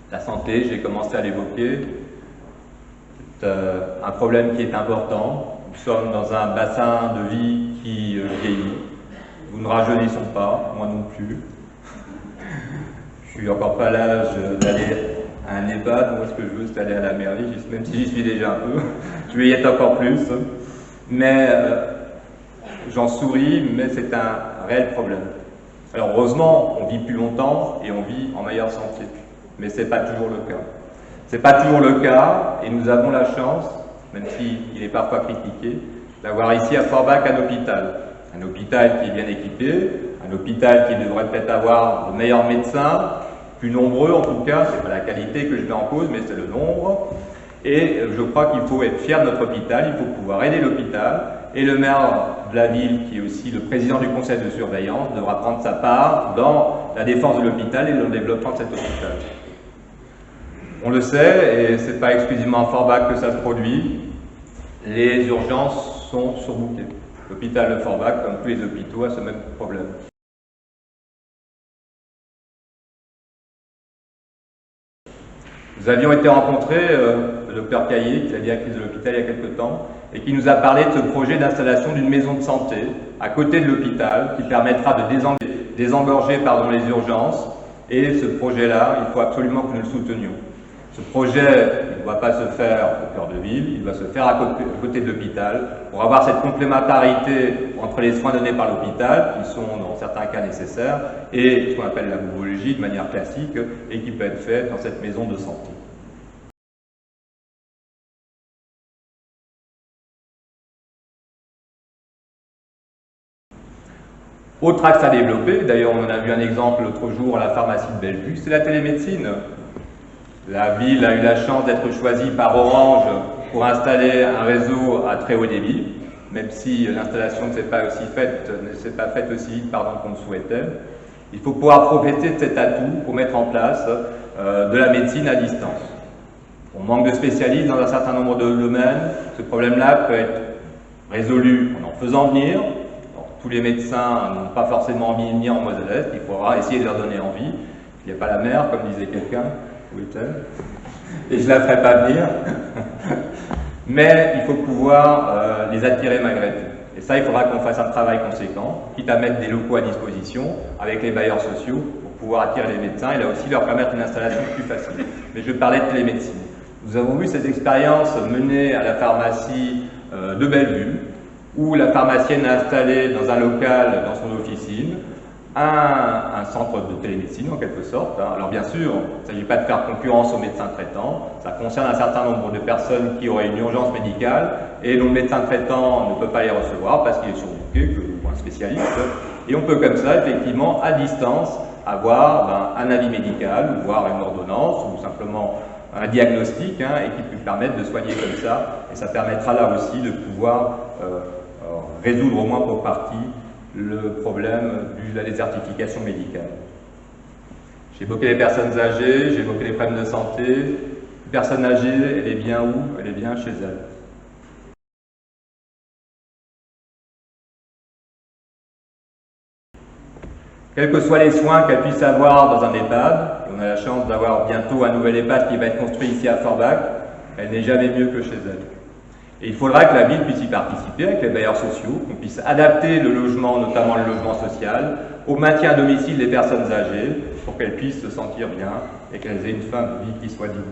La santé, j'ai commencé à l'évoquer, c'est un problème qui est important. Nous sommes dans un bassin de vie qui vieillit. Nous ne rajeunissons pas, moi non plus. Je suis encore pas à l'âge d'aller à un EHPAD. Moi, ce que je veux, c'est aller à la mairie, même si j'y suis déjà un peu. Je vais y être encore plus. Mais j'en souris, mais c'est un réel problème. Alors heureusement, on vit plus longtemps et on vit en meilleure santé. Mais ce n'est pas toujours le cas. Ce n'est pas toujours le cas, et nous avons la chance, même s'il est parfois critiqué, d'avoir ici à Forbach un hôpital. Un hôpital qui est bien équipé, un hôpital qui devrait peut-être avoir de meilleurs médecins, plus nombreux en tout cas, ce n'est pas la qualité que je mets en cause, mais c'est le nombre. Et je crois qu'il faut être fier de notre hôpital, il faut pouvoir aider l'hôpital, et le maire de la ville, qui est aussi le président du conseil de surveillance, devra prendre sa part dans la défense de l'hôpital et dans le développement de cet hôpital. On le sait, et ce n'est pas exclusivement à Forbach que ça se produit, les urgences sont surbookées. L'hôpital de Forbach, comme tous les hôpitaux, a ce même problème. Nous avions été rencontrés, le docteur Caillé, qui est la directrice de l'hôpital il y a quelque temps, et qui nous a parlé de ce projet d'installation d'une maison de santé à côté de l'hôpital, qui permettra de désengorger les urgences. Et ce projet-là, il faut absolument que nous le soutenions. Ce projet, il ne doit pas se faire au cœur de ville, il doit se faire à côté de l'hôpital pour avoir cette complémentarité entre les soins donnés par l'hôpital, qui sont dans certains cas nécessaires, et ce qu'on appelle la bourrologie de manière classique, et qui peut être fait dans cette maison de santé. Autre axe à développer, d'ailleurs on en a vu un exemple l'autre jour à la pharmacie de Bellevue, c'est la télémédecine. La ville a eu la chance d'être choisie par Orange pour installer un réseau à très haut débit, même si l'installation ne s'est pas faite aussi vite qu'on le souhaitait. Il faut pouvoir profiter de cet atout pour mettre en place de la médecine à distance. On manque de spécialistes dans un certain nombre de domaines. Ce problème-là peut être résolu en faisant venir. Tous les médecins n'ont pas forcément envie de venir en Moselle-Est, il faudra essayer de leur donner envie. Il n'y a pas la mer, comme disait quelqu'un. Où est-elle? Et je ne la ferai pas venir. Mais il faut pouvoir les attirer malgré tout. Et ça, il faudra qu'on fasse un travail conséquent, quitte à mettre des locaux à disposition avec les bailleurs sociaux pour pouvoir attirer les médecins et là aussi leur permettre une installation plus facile. Mais je parlais de télémédecine. Nous avons vu cette expérience menée à la pharmacie de Bellevue, où la pharmacienne a installé dans un local, dans son officine, un centre de télémédecine en quelque sorte. Alors bien sûr, il ne s'agit pas de faire concurrence aux médecins traitants, ça concerne un certain nombre de personnes qui auraient une urgence médicale et dont le médecin traitant ne peut pas les recevoir parce qu'il est surbooké, ou un spécialiste. Et on peut comme ça, effectivement, à distance, avoir un avis médical, voire une ordonnance, ou simplement un diagnostic, et qui peut permettre de soigner comme ça. Et ça permettra là aussi de pouvoir résoudre au moins pour partie le problème de la désertification médicale. J'ai évoqué les personnes âgées, j'ai évoqué les problèmes de santé. Une personne âgée, elle est bien où? Elle est bien chez elle. Quels que soient les soins qu'elle puisse avoir dans un EHPAD, et on a la chance d'avoir bientôt un nouvel EHPAD qui va être construit ici à Forbach, elle n'est jamais mieux que chez elle. Et il faudra que la ville puisse y participer avec les bailleurs sociaux, qu'on puisse adapter le logement, notamment le logement social, au maintien à domicile des personnes âgées pour qu'elles puissent se sentir bien et qu'elles aient une fin de vie qui soit digne.